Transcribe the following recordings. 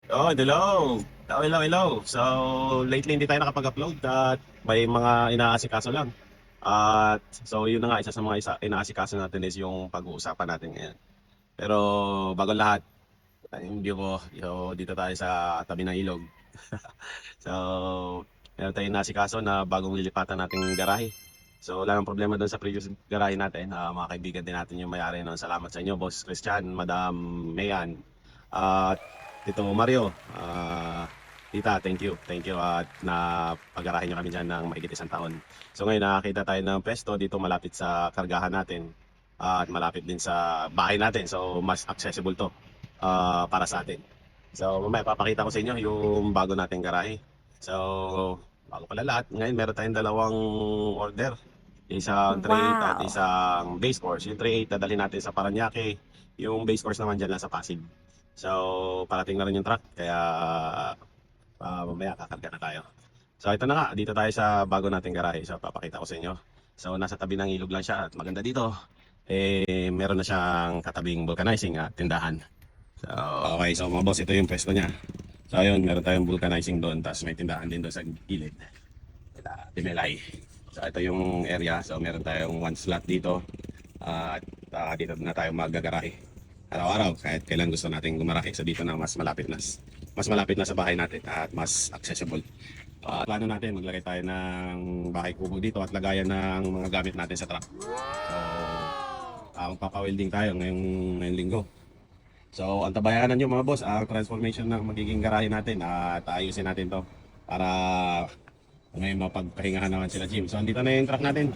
Oh, hello. Hello, hello, hello. So, lately hindi tayo nakapag-upload at may mga inaasikaso lang. At so yun na nga, isa sa mga inaasikaso natin is yung pag-uusapan natin ngayon. Pero bago lahat, yung view ko, dito tayo sa tabi ng ilog. So, meron tayong inaasikaso na bagong lilipatan nating garahe. So, wala nang problema doon sa previous garahe natin. Mga kaibigan din natin yung may-ari nun. Salamat sa inyo, Boss Christian, Madam Mayan, at Tito Mario. Tita, thank you. Thank you at napagarahin nyo kami dyan ng mahigit isang taon. So ngayon nakakita tayo ng pesto dito malapit sa kargahan natin at malapit din sa bahay natin. So mas accessible to para sa atin. So mamaya papakita ko sa inyo yung bago nating garahe. So bago pala lahat, ngayon meron tayong dalawang order. Isang 3.8 at Wow! isang base course. Yung 3.8 dadalhin natin sa Paranaque. Yung base course naman dyan lang sa Pasig. So parating na rin yung truck. Kaya mamaya kakarga na tayo. So ito na nga, dito tayo sa bago nating garahe. So papakita ko sa inyo. So nasa tabi ng ilog lang siya at maganda dito. Meron na siyang katabing vulcanizing at tindahan. So okay, so mga boss, ito yung pwesto niya. So ayun, meron tayong vulcanizing doon, tapos may tindahan din doon sa gilid. Timelay. So ito yung area. So meron tayong one slot dito. At dito na tayo maggagarahe. Araw-araw, kahit kailan gusto nating gumarahe. So dito na mas malapit na sa bahay natin at mas accessible. Plano natin, maglagay tayo ng bahay kubo dito at lagayan ng mga gamit natin sa truck. So, magpapa-welding tayo ngayong linggo. So, antabayanan nyo mga boss, ang transformation ng magiging garahe natin at ayusin natin to para may mapagpahingahan naman sila Jim. So, andito na yung truck natin.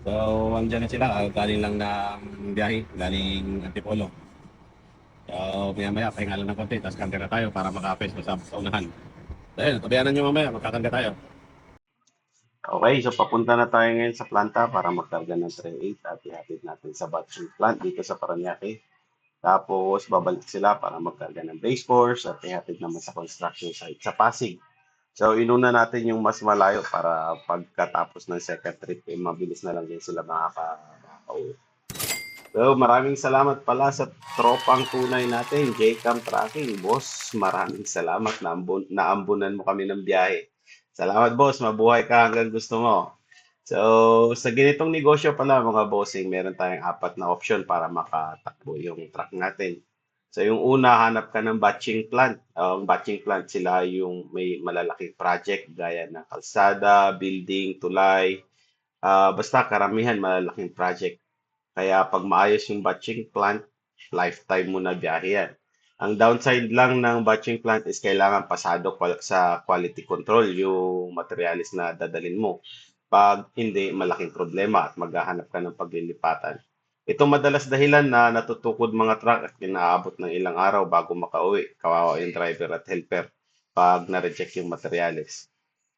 So, andyan na sila. Galing lang ng biyahe, galing Antipolo. So, maya-maya, pahinga lang ng konti, tapos kanta na tayo para makapes sa unahan. Dahil, tabayanan nyo mamaya, magkakanta tayo. Okay, so papunta na tayo ngayon sa planta para magkarga ng tray 8 at ihatid natin sa batching plant dito sa Paranaque. Tapos babalik sila para magkarga ng base course at ihatid naman sa construction site sa Pasig. So inuna natin yung mas malayo para pagkatapos ng second trip, mabilis na lang din sila makaka-uwi. So maraming salamat pala sa tropang tunay natin, JCam Tracking. Boss, maraming salamat na naambunan mo kami ng biyahe. Salamat boss, mabuhay ka hanggang gusto mo. So, sa ganitong negosyo pala mga bossing, meron tayong apat na option para makatakbo yung truck natin. So, yung una, hanap ka ng batching plant. Ang batching plant sila yung may malalaking project gaya ng kalsada, building, tulay. Basta karamihan malalaking project. Kaya pag maayos yung batching plant, lifetime mo na biyahe yan. Ang downside lang ng batching plant is kailangan pasado sa quality control yung materialis na dadalin mo. Pag hindi, malaking problema at maghahanap ka ng paglilipatan. Ito madalas dahilan na natutukod mga truck at inaabot ng ilang araw bago makauwi. Kawawa yung driver at helper pag na-reject yung materialis.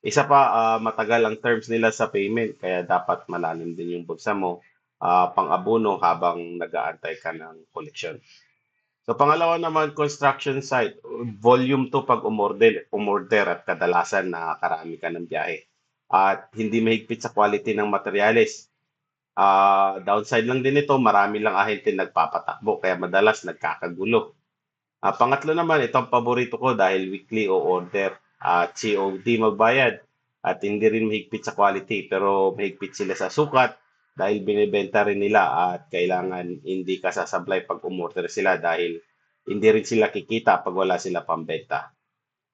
Isa pa, matagal ang terms nila sa payment, kaya dapat malalim din yung bulsa mo pang-abono habang nag-aantay ka ng collection. So pangalawa naman, construction site. Volume to pag umorder at kadalasan nakakarami ka ng biyahe. At hindi mahigpit sa quality ng materyales. Downside lang din ito, marami lang ahente nagpapatakbo kaya madalas nagkakagulo. Pangatlo naman, ito ang paborito ko dahil weekly o order at COD magbayad at hindi rin mahigpit sa quality pero mahigpit sila sa sukat dahil binibenta rin nila at kailangan hindi ka sasablay pag umorder sila dahil hindi rin sila kikita pag wala sila pambenta.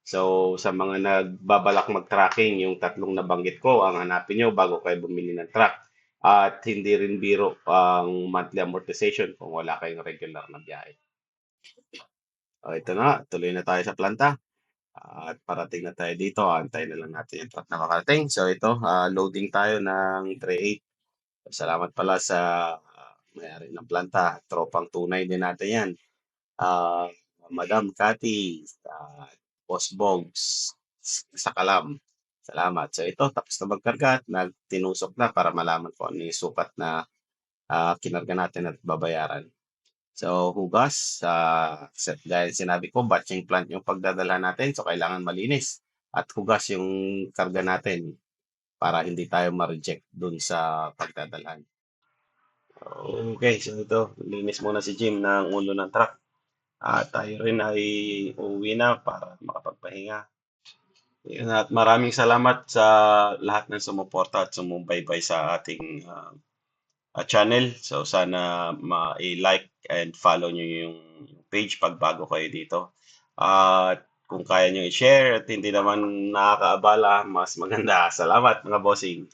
So, sa mga nagbabalak mag-tracking, yung tatlong nabanggit ko, ang hanapin nyo bago kayo bumili ng truck. At hindi rin biro ang monthly amortization kung wala kayong regular na biyahe. Ito na, tuloy na tayo sa planta. At parating na tayo dito, antayin na lang natin yung truck na makarating. So ito, loading tayo ng tray 8. Salamat pala sa may-ari ng planta. Tropang tunay din natin yan. Ah, Madam Cathy, Boss Bogs, sa Kalam. Salamat. So ito, tapos na magkarga at nagtinusok na para malaman ko ano yung sukat na kinarga natin at babayaran. So, hugas, dahil sinabi ko, batching plant yung pagdadala natin, so kailangan malinis. At hugas yung karga natin para hindi tayo ma-reject dun sa pagdadalhan. Okay, so ito, linis muna si Jim ng ulo ng truck. Tayo rin ay uuwi na para makapagpahinga. Yun, at maraming salamat sa lahat ng sumuporta at sumubaybay sa ating channel. So sana i-like and follow nyo yung page pag bago kayo dito. At kung kaya nyo i-share at hindi naman nakakaabala, mas maganda. Salamat mga bossing.